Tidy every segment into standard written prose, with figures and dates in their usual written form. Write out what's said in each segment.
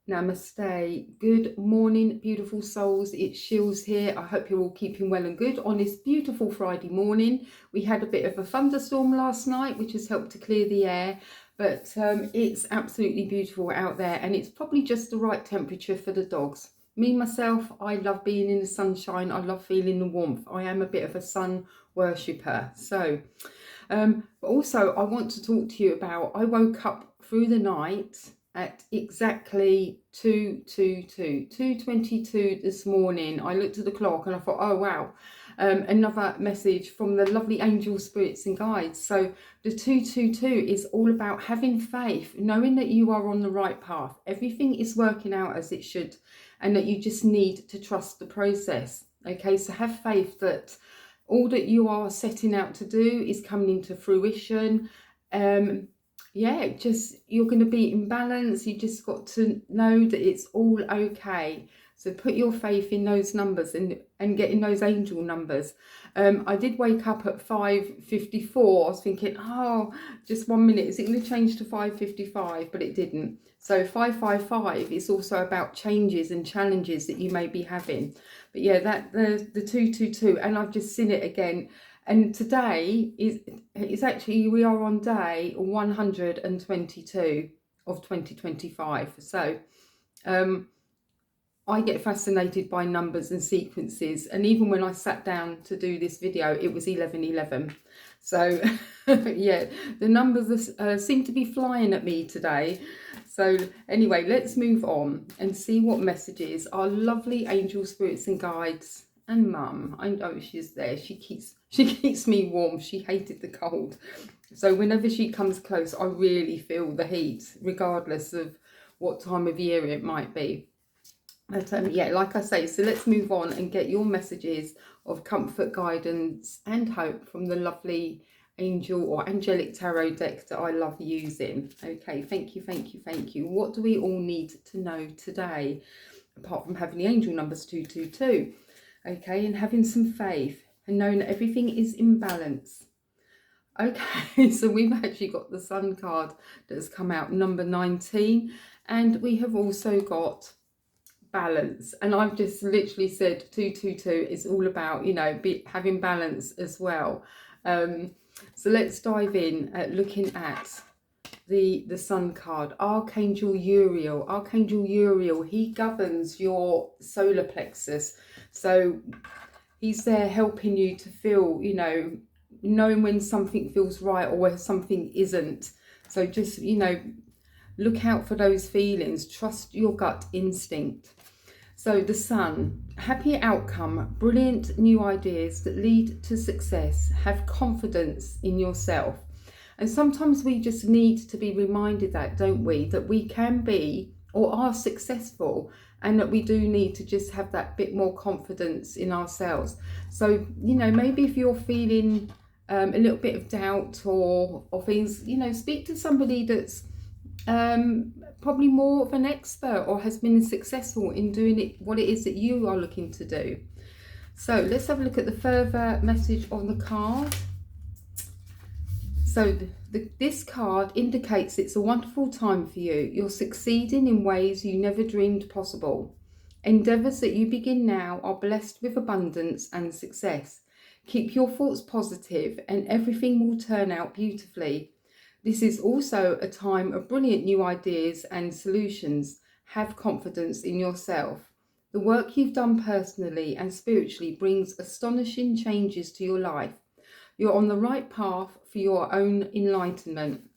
Namaste. Good morning, beautiful souls. It's Sheils here. I hope you're all keeping well and good on this beautiful Friday morning. We had a bit of a thunderstorm last night, which has helped to clear the air, but it's absolutely beautiful out there, and it's probably just the right temperature for the dogs. Me, myself, I love being in the sunshine. I love feeling the warmth. I am a bit of a sun worshipper. So, but also I want to talk to you about, I woke up through the night at exactly 2:22 this morning. I looked at the clock and I thought, oh wow, another message from the lovely angel spirits and guides. So the 222 is all about having faith, knowing that you are on the right path. Everything is working out as it should, and that you just need to trust the process. Okay, so have faith that all that you are setting out to do is coming into fruition. Yeah, just you're going to be in balance. You just got to know that it's all okay. So put your faith in those numbers and getting those angel numbers. I did wake up at 5:54. I was thinking, oh, just 1 minute. Is it going to change to 5:55? But it didn't. So 555 is also about changes and challenges that you may be having. But yeah, that the 222, and I've just seen it again. And today is actually, we are on day 122 of 2025. So I get fascinated by numbers and sequences. And even when I sat down to do this video, it was 11:11. So yeah, the numbers seem to be flying at me today. So anyway, let's move on and see what messages our lovely angel spirits and guides and mum. I know she's there. She keeps me warm. She hated the cold. So whenever she comes close, I really feel the heat, regardless of what time of year it might be. But yeah, like I say, so let's move on and get your messages of comfort, guidance and hope from the lovely angel or angelic tarot deck that I love using. Okay, thank you, thank you, thank you. What do we all need to know today, apart from having the angel numbers 222? Okay, and having some faith and knowing that everything is in balance. Okay, so we've actually got the Sun card that has come out, number 19, and we have also got balance. And I've just literally said 222 is all about, you know, having balance as well. So let's dive in at looking at the Sun card. Archangel Uriel. Archangel Uriel, he governs your solar plexus. So he's there helping you to feel, you know, knowing when something feels right or where something isn't. So just, you know, look out for those feelings. Trust your gut instinct. So the Sun, happy outcome, brilliant new ideas that lead to success. Have confidence in yourself. And sometimes we just need to be reminded that, don't we, that we can be or are successful, and that we do need to just have that bit more confidence in ourselves. So, you know, maybe if you're feeling a little bit of doubt or things, you know, speak to somebody that's probably more of an expert or has been successful in doing it, what it is that you are looking to do. So let's have a look at the further message on the card. So this card indicates it's a wonderful time for you. You're succeeding in ways you never dreamed possible. Endeavours that you begin now are blessed with abundance and success. Keep your thoughts positive and everything will turn out beautifully. This is also a time of brilliant new ideas and solutions. Have confidence in yourself. The work you've done personally and spiritually brings astonishing changes to your life. You're on the right path for your own enlightenment.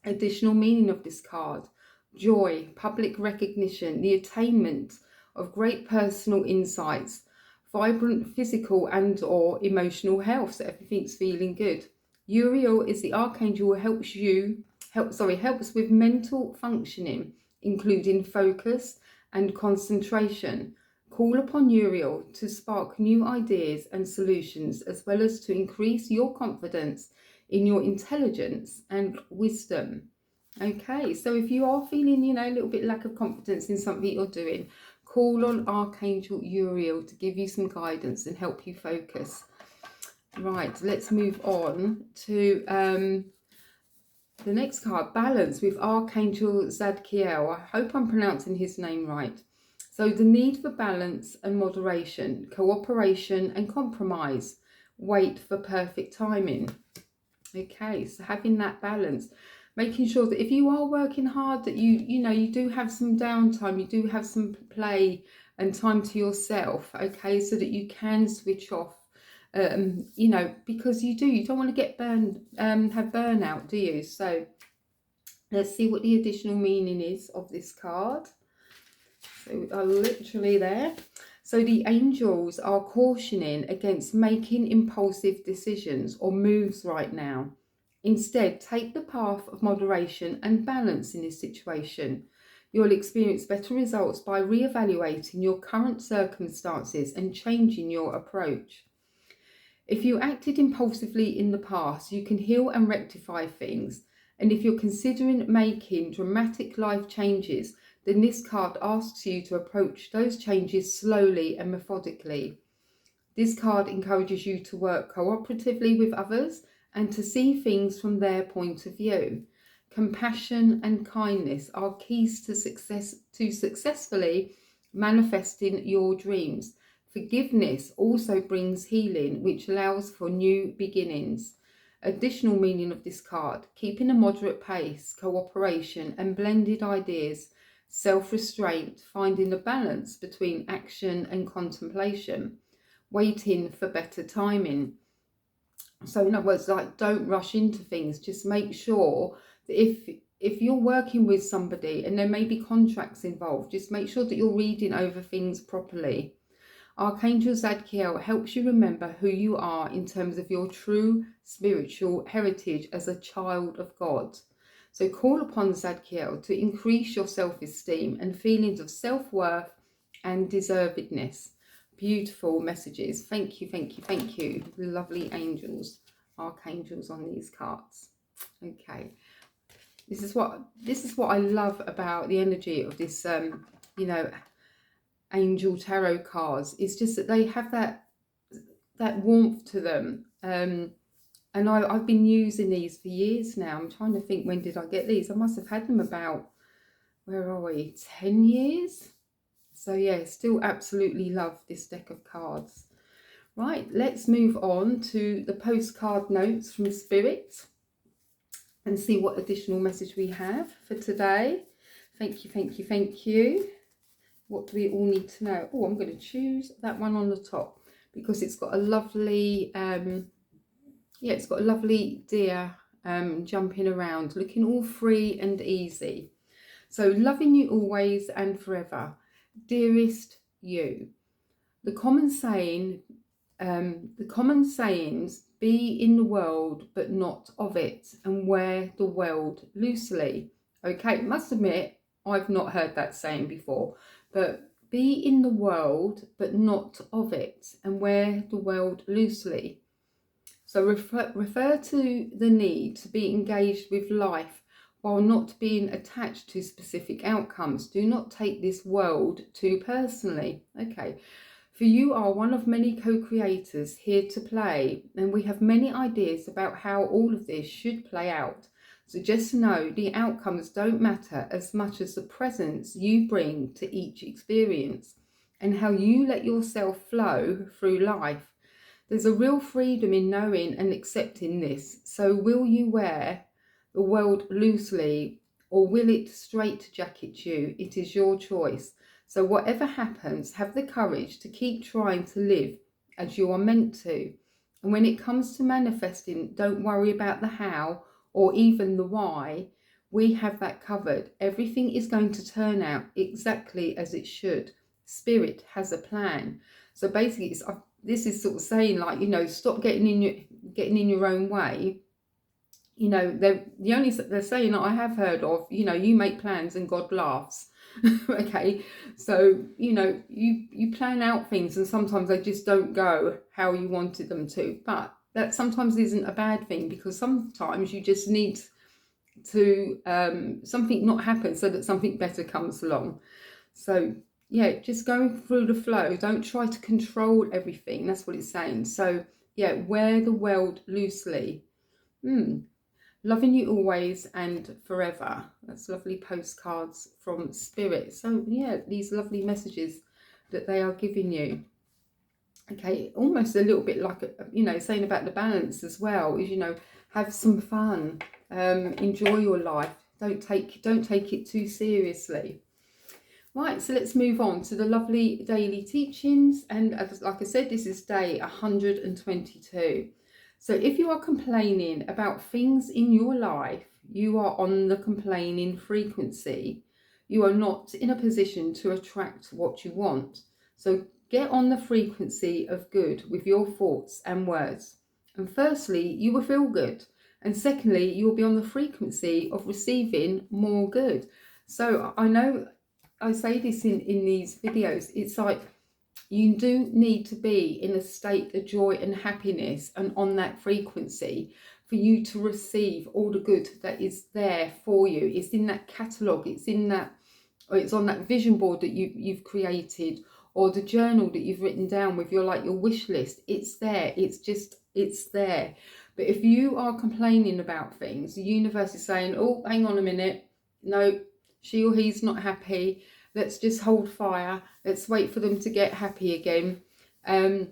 Additional meaning of this card: joy, public recognition, the attainment of great personal insights, vibrant physical and or emotional health, so everything's feeling good. Uriel is the archangel who helps with mental functioning, including focus and concentration. Call upon Uriel to spark new ideas and solutions, as well as to increase your confidence in your intelligence and wisdom. Okay, so if you are feeling, you know, a little bit lack of confidence in something you're doing, call on Archangel Uriel to give you some guidance and help you focus. Right, let's move on to The next card, balance, with Archangel Zadkiel. I hope I'm pronouncing his name right. So the need for balance and moderation, cooperation and compromise. Wait for perfect timing. Okay, so having that balance, making sure that if you are working hard, that you do have some downtime, you do have some play and time to yourself, okay, so that you can switch off, because you don't want to get burned, have burnout, do you? So let's see what the additional meaning is of this card. So we are literally there. So the angels are cautioning against making impulsive decisions or moves right now. Instead, take the path of moderation and balance in this situation. You'll experience better results by re-evaluating your current circumstances and changing your approach. If you acted impulsively in the past, you can heal and rectify things. And if you're considering making dramatic life changes, then this card asks you to approach those changes slowly and methodically. This card encourages you to work cooperatively with others and to see things from their point of view. Compassion and kindness are keys to successfully manifesting your dreams. Forgiveness also brings healing, which allows for new beginnings. Additional meaning of this card: keeping a moderate pace, cooperation and blended ideas, self-restraint, finding a balance between action and contemplation, waiting for better timing. So in other words, like, don't rush into things. Just make sure that if you're working with somebody and there may be contracts involved, just make sure that you're reading over things properly. Archangel Zadkiel helps you remember who you are in terms of your true spiritual heritage as a child of God. So call upon Zadkiel to increase your self-esteem and feelings of self-worth and deservedness. Beautiful messages. Thank you, thank you, thank you. Lovely angels, archangels on these cards. Okay. This is what I love about the energy of this angel tarot cards. It's just that they have that warmth to them, and I've been using these for years now. I'm trying to think, when did I get these? I must have had them about, where are we, 10 years. So yeah, still absolutely love this deck of cards. Right, let's move on to the postcard notes from Spirit and see what additional message we have for today. Thank you, thank you, thank you. What do we all need to know? Oh, I'm going to choose that one on the top because it's got a lovely, it's got a lovely deer jumping around, looking all free and easy. So, loving you always and forever, dearest you. The common sayings, be in the world but not of it, and wear the world loosely. Okay, must admit, I've not heard that saying before. But be in the world, but not of it, and wear the world loosely. So refer to the need to be engaged with life while not being attached to specific outcomes. Do not take this world too personally. Okay, for you are one of many co-creators here to play, and we have many ideas about how all of this should play out. So just know the outcomes don't matter as much as the presence you bring to each experience and how you let yourself flow through life. There's a real freedom in knowing and accepting this. So will you wear the world loosely, or will it straitjacket you? It is your choice. So whatever happens, have the courage to keep trying to live as you are meant to. And when it comes to manifesting, don't worry about the how or even the why. We have that covered. Everything is going to turn out exactly as it should. Spirit has a plan. So basically, this is sort of saying, like, stop getting in your own way. They're saying that I have heard of, you make plans and God laughs. Okay, so you plan out things and sometimes they just don't go how you wanted them to, but that sometimes isn't a bad thing, because sometimes you just need to something not happen so that something better comes along. So yeah, just going through the flow. Don't try to control everything. That's what it's saying. So yeah, wear the world loosely. Loving you always and forever. That's lovely postcards from Spirit. So yeah, these lovely messages that they are giving you. Okay, almost a little bit like, you know, saying about the balance as well, is, you know, have some fun, enjoy your life, don't take it too seriously. Right, so let's move on to the lovely daily teachings. And like I said, this is day 122. So if you are complaining about things in your life, you are on the complaining frequency. You are not in a position to attract what you want. So get on the frequency of good with your thoughts and words. And firstly, you will feel good. And secondly, you will be on the frequency of receiving more good. So I know I say this in these videos, it's like you do need to be in a state of joy and happiness and on that frequency for you to receive all the good that is there for you. It's in that catalogue, it's in that, or it's on that vision board that you've created, or the journal that you've written down with your wish list. It's there, it's there. But if you are complaining about things, the universe is saying, oh, hang on a minute, no, she or he's not happy, let's just hold fire, let's wait for them to get happy again, and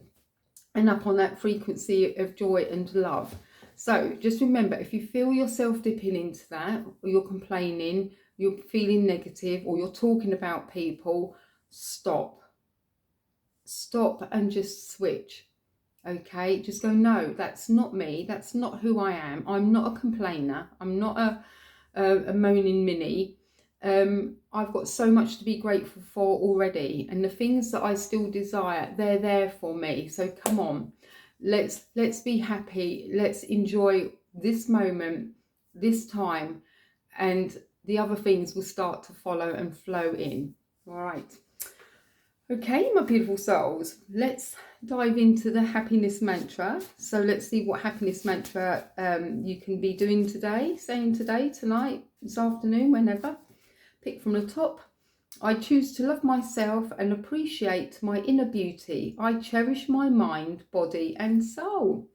up on that frequency of joy and love. So just remember, if you feel yourself dipping into that, or you're complaining, you're feeling negative, or you're talking about people, stop and just switch. Okay, just go, no, that's not me, that's not who I am, I'm not a complainer, I'm not a moaning Minnie. I've got so much to be grateful for already, and the things that I still desire, they're there for me. So come on, let's be happy, let's enjoy this moment, this time, and the other things will start to follow and flow in. All right. Okay, my beautiful souls, let's dive into the happiness mantra. So let's see what happiness mantra you can be doing today, saying today, tonight, this afternoon, whenever. Pick from the top. I choose to love myself and appreciate my inner beauty. I cherish my mind, body and soul.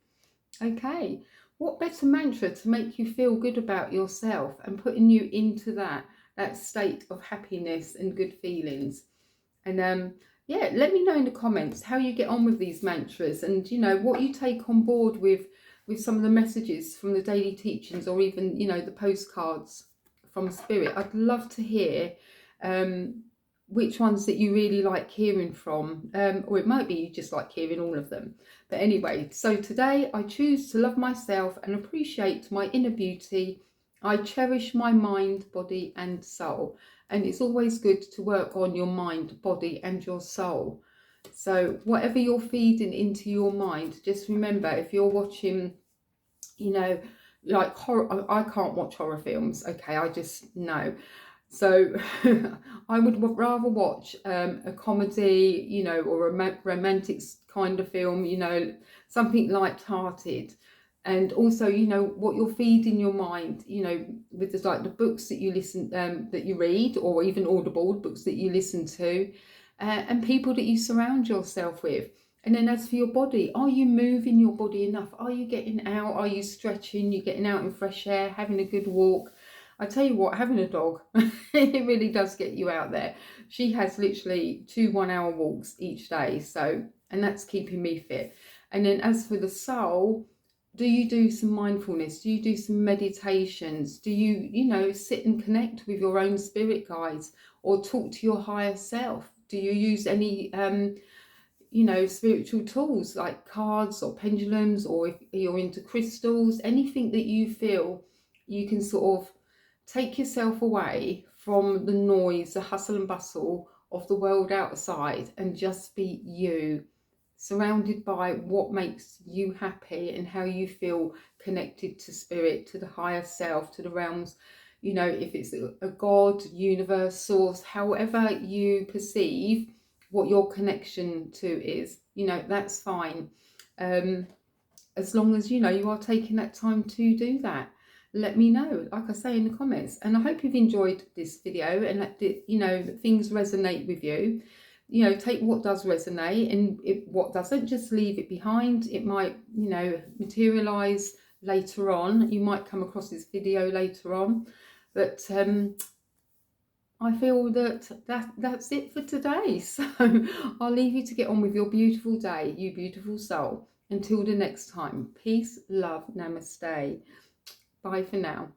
Okay, what better mantra to make you feel good about yourself and putting you into that state of happiness and good feelings. And yeah, let me know in the comments how you get on with these mantras, and you know what you take on board with some of the messages from the daily teachings, or even, you know, the postcards from Spirit. I'd love to hear which ones that you really like hearing from, or it might be you just like hearing all of them. But anyway, so today I choose to love myself and appreciate my inner beauty. I cherish my mind, body and soul. And it's always good to work on your mind, body and your soul. So whatever you're feeding into your mind, just remember, if you're watching, you know, like horror, I can't watch horror films, okay, I just no. So I would rather watch a comedy, you know, or a romantic kind of film, you know, something light-hearted. And also, you know, what you're feeding your mind, you know, with the, like the books that you listen, that you read, or even Audible books that you listen to, and people that you surround yourself with. And then as for your body, are you moving your body enough? Are you getting out? Are you stretching? You getting out in fresh air, having a good walk? I tell you what, having a dog, it really does get you out there. She has literally 2 1-hour walks each day. So, and that's keeping me fit. And then as for the soul, do you do some mindfulness? Do you do some meditations? Do you, you know, sit and connect with your own spirit guides, or talk to your higher self? Do you use any, you know, spiritual tools like cards or pendulums, or if you're into crystals, anything that you feel you can sort of take yourself away from the noise, the hustle and bustle of the world outside, and just be you, surrounded by what makes you happy and how you feel connected to spirit, to the higher self, to the realms, you know, if it's a God, universe, source, however you perceive what your connection to is, you know, that's fine. As long as, you know, you are taking that time to do that. Let me know, like I say, in the comments. And I hope you've enjoyed this video, and that, you know, things resonate with you. You know, take what does resonate, and what doesn't, just leave it behind. It might, you know, materialize later on. You might come across this video later on, but I feel that's it for today. So I'll leave you to get on with your beautiful day, you beautiful soul. Until the next time, peace, love, namaste. Bye for now.